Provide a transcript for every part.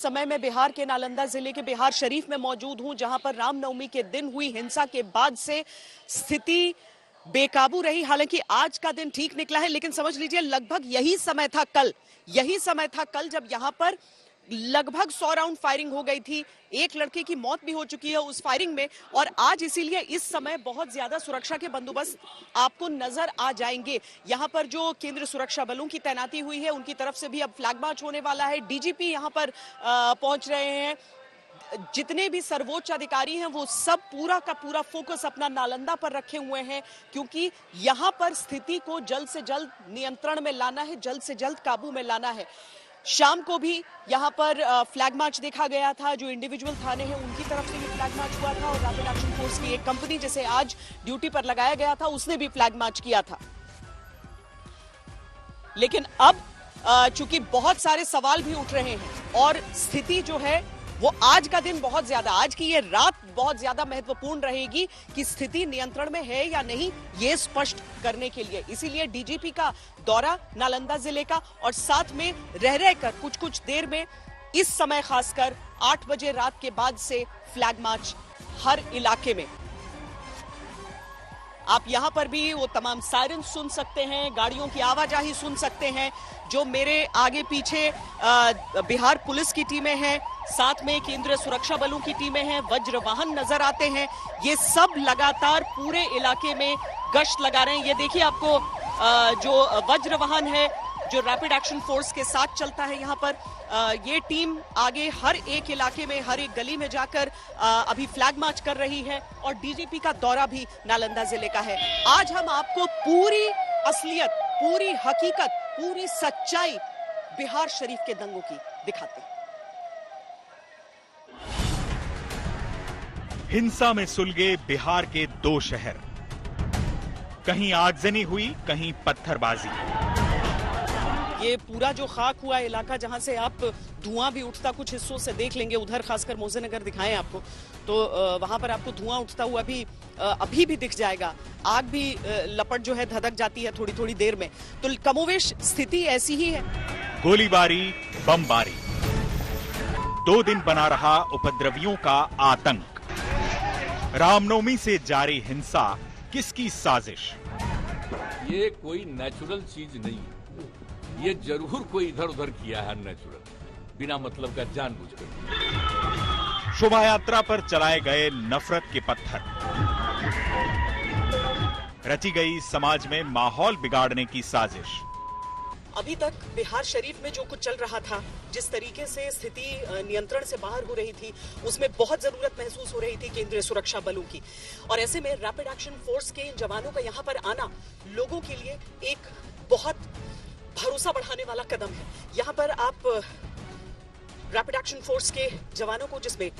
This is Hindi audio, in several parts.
समय में बिहार के नालंदा जिले के बिहार शरीफ में मौजूद हूं, जहां पर रामनवमी के दिन हुई हिंसा के बाद से स्थिति बेकाबू रही। हालांकि आज का दिन ठीक निकला है, लेकिन समझ लीजिए लगभग यही समय था कल जब यहां पर लगभग 100 राउंड फायरिंग हो गई थी। एक लड़के की मौत भी हो चुकी है उस फायरिंग में। और आज इसीलिए इस समय बहुत ज्यादा सुरक्षा के बंदोबस्त आपको नजर आ जाएंगे। यहां पर जो केंद्रीय सुरक्षा बलों की तैनाती हुई है, उनकी तरफ से भी अब फ्लैग मार्च होने वाला है। डीजीपी यहां पर पहुंच रहे हैं। जितने भी सर्वोच्च अधिकारी हैं वो सब पूरा का पूरा फोकस अपना नालंदा पर रखे हुए हैं, क्योंकि यहां पर स्थिति को जल्द से जल्द नियंत्रण में लाना है, जल्द से जल्द काबू में लाना है। शाम को भी यहां पर फ्लैग मार्च देखा गया था। जो इंडिविजुअल थाने हैं उनकी तरफ से भी फ्लैग मार्च हुआ था, और रैपिड एक्शन फोर्स की एक कंपनी जिसे आज ड्यूटी पर लगाया गया था, उसने भी फ्लैग मार्च किया था। लेकिन अब चूंकि बहुत सारे सवाल भी उठ रहे हैं और स्थिति जो है वो आज का दिन बहुत ज्यादा, आज की ये रात बहुत ज्यादा महत्वपूर्ण रहेगी कि स्थिति नियंत्रण में है या नहीं, ये स्पष्ट करने के लिए। इसीलिए डीजीपी का दौरा नालंदा जिले का, और साथ में रहकर कुछ देर में इस समय खासकर 8 बजे रात के बाद से फ्लैग मार्च हर इलाके में। आप यहां पर भी वो तमाम सायरन सुन सकते हैं, गाड़ियों की आवाजाही सुन सकते हैं। जो मेरे आगे पीछे बिहार पुलिस की टीमें हैं, साथ में केंद्रीय सुरक्षा बलों की टीमें हैं, वज्र वाहन नजर आते हैं। ये सब लगातार पूरे इलाके में गश्त लगा रहे हैं। ये देखिए आपको जो वज्र वाहन है, जो रैपिड एक्शन फोर्स के साथ चलता है यहाँ पर, ये टीम आगे हर एक इलाके में, हर एक गली में जाकर अभी फ्लैग मार्च कर रही है। और डीजीपी का दौरा भी नालंदा जिले का है। आज हम आपको पूरी असलियत, पूरी हकीकत, पूरी सच्चाई बिहार शरीफ के दंगों की दिखाते हैं। हिंसा में सुलगे बिहार के 2 शहर, कहीं आगजनी हुई, कहीं पत्थरबाजी। ये पूरा जो खाक हुआ इलाका, जहां से आप धुआं भी उठता कुछ हिस्सों से देख लेंगे, उधर खासकर मोज़ेनगर दिखाएं आपको, तो वहां पर आपको धुआं उठता हुआ भी अभी भी दिख जाएगा। आग भी लपट जो है धधक जाती है थोड़ी थोड़ी देर में। तो कमोवेश स्थिति ऐसी ही है। गोलीबारी, बमबारी, 2 दिन बना रहा उपद्रवियों का आतंक। रामनवमी से जारी हिंसा किसकी साजिश? ये कोई नेचुरल चीज नहीं है, ये जरूर कोई इधर उधर किया है नेचुरल, बिना मतलब का जानबूझकर। शोभा यात्रा पर चलाए गए नफरत के पत्थर, रची गई समाज में माहौल बिगाड़ने की साजिश। अभी तक बिहार शरीफ में जो कुछ चल रहा था, जिस तरीके से स्थिति नियंत्रण से बाहर हो रही थी, उसमें बहुत जरूरत महसूस हो रही थी केंद्रीय सुरक्षा बलों की। और ऐसे में रैपिड एक्शन फोर्स के जवानों का यहाँ पर आना लोगों के लिए एक बहुत भरोसा बढ़ाने वाला कदम है। यहाँ पर आप रैपिड एक्शन फोर्स के जवानों को, जिसमें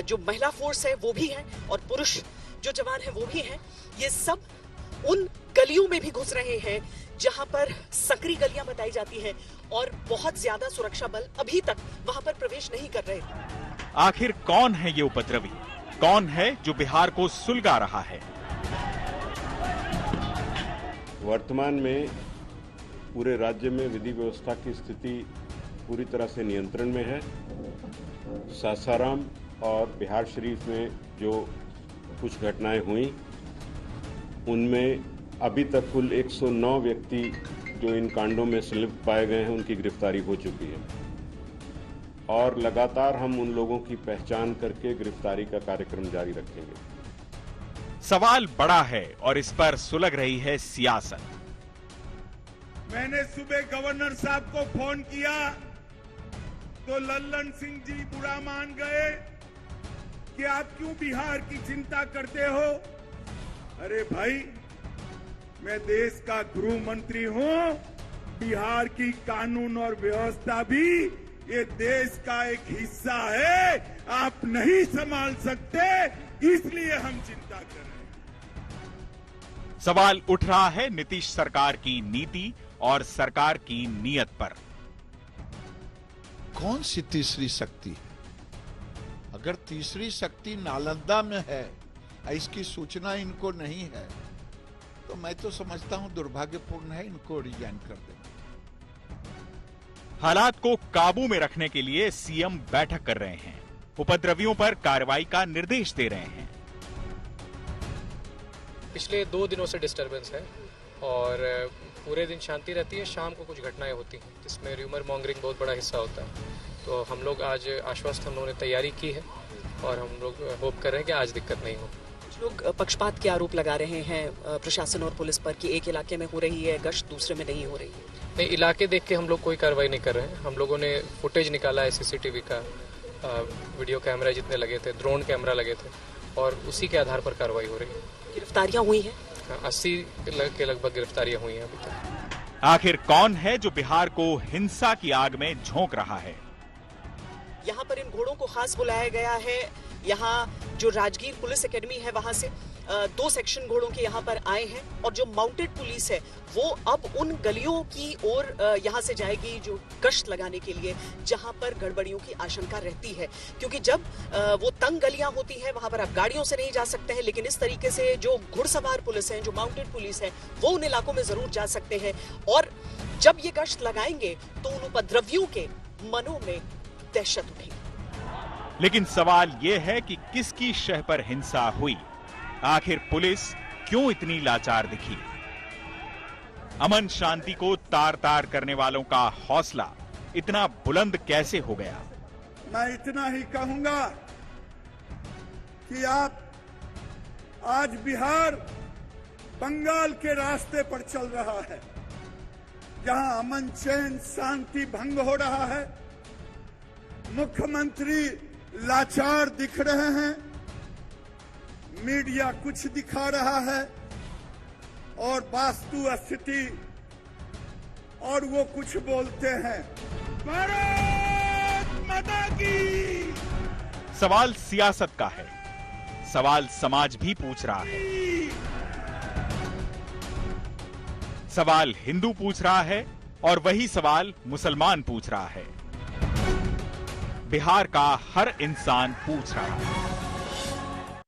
जो महिला फोर्स है वो भी है और पुरुष जो जवान है वो भी है, ये सब उन गलियों में भी घुस रहे हैं जहां पर संकरी गलियां बताई जाती हैं, और बहुत ज्यादा सुरक्षा बल अभी तक वहां पर प्रवेश नहीं कर रहे। आखिर कौन है ये उपद्रवी? कौन है जो बिहार को सुलगा रहा है? वर्तमान में पूरे राज्य में विधि व्यवस्था की स्थिति पूरी तरह से नियंत्रण में है। सासाराम और बिहार शरीफ में जो कुछ घटनाएं हुई, उनमें अभी तक कुल 109 व्यक्ति जो इन कांडों में संलिप्त पाए गए हैं, उनकी गिरफ्तारी हो चुकी है। और लगातार हम उन लोगों की पहचान करके गिरफ्तारी का कार्यक्रम जारी रखेंगे। सवाल बड़ा है और इस पर सुलग रही है सियासत। मैंने सुबह गवर्नर साहब को फोन किया तो लल्लन सिंह जी बुरा मान गए कि आप क्यों बिहार की चिंता करते हो। अरे भाई, मैं देश का गृह मंत्री हूं, बिहार की कानून और व्यवस्था भी ये देश का एक हिस्सा है, आप नहीं संभाल सकते, इसलिए हम चिंता कर रहे हैं। सवाल उठ रहा है नीतीश सरकार की नीति और सरकार की नीयत पर। कौन सी तीसरी शक्ति है? अगर तीसरी शक्ति नालंदा में है, इसकी सूचना इनको नहीं है, तो मैं तो समझता हूं दुर्भाग्यपूर्ण है, इनको रिजाइन कर दें। हालात को काबू में रखने के लिए सीएम बैठक कर रहे हैं, उपद्रवियों पर कार्रवाई का निर्देश दे रहे हैं। पिछले 2 दिनों से डिस्टरबेंस है और पूरे दिन शांति रहती है, शाम को कुछ घटनाएं होती हैं जिसमें र्यूमर मॉन्गरिंग बहुत बड़ा हिस्सा होता है। तो हम लोग आज आश्वस्त हम लोगों ने तैयारी की है और हम लोग होप कर रहे हैं कि आज दिक्कत नहीं हो। लोग पक्षपात के आरोप लगा रहे हैं प्रशासन और पुलिस पर कि एक इलाके में हो रही है गश्त, दूसरे में नहीं हो रही है। नहीं, इलाके देख के हम लोग कोई कार्रवाई नहीं कर रहे हैं। हम लोगों ने फुटेज निकाला है सीसीटीवी का, वीडियो कैमरा जितने लगे थे, ड्रोन कैमरा लगे थे और उसी के आधार पर कार्रवाई हो रही है। गिरफ्तारियां हुई हैं? 80 के लगभग गिरफ्तारियां हुई हैं अभी तक। आखिर कौन है जो बिहार को हिंसा की आग में झोंक रहा है? यहाँ पर इन घोड़ों को खास बुलाया गया है। यहाँ जो राजगीर पुलिस एकेडमी है वहां से 2 सेक्शन घोड़ों के यहाँ पर आए हैं और जो माउंटेड पुलिस है वो अब उन गलियों की ओर यहाँ से जाएगी जो गश्त लगाने के लिए जहां पर गड़बड़ियों की आशंका रहती है, क्योंकि जब वो तंग गलियां होती हैं वहां पर आप गाड़ियों से नहीं जा सकते हैं, लेकिन इस तरीके से जो घुड़सवार पुलिस है, जो माउंटेड पुलिस है, वो उन इलाकों में जरूर जा सकते हैं और जब ये गश्त लगाएंगे तो उन उपद्रवियों के मनों में दहशत उठेगी। लेकिन सवाल यह है कि किसकी शह पर हिंसा हुई? आखिर पुलिस क्यों इतनी लाचार दिखी? अमन शांति को तार तार करने वालों का हौसला इतना बुलंद कैसे हो गया? मैं इतना ही कहूंगा कि आप आज बिहार बंगाल के रास्ते पर चल रहा है, जहां अमन चैन शांति भंग हो रहा है, मुख्यमंत्री लाचार दिख रहे हैं, मीडिया कुछ दिखा रहा है और वास्तु स्थिति और वो कुछ बोलते हैं। भारत माता की! सवाल सियासत का है, सवाल समाज भी पूछ रहा है, सवाल हिंदू पूछ रहा है और वही सवाल मुसलमान पूछ रहा है, बिहार का हर इंसान पूछ रहा है।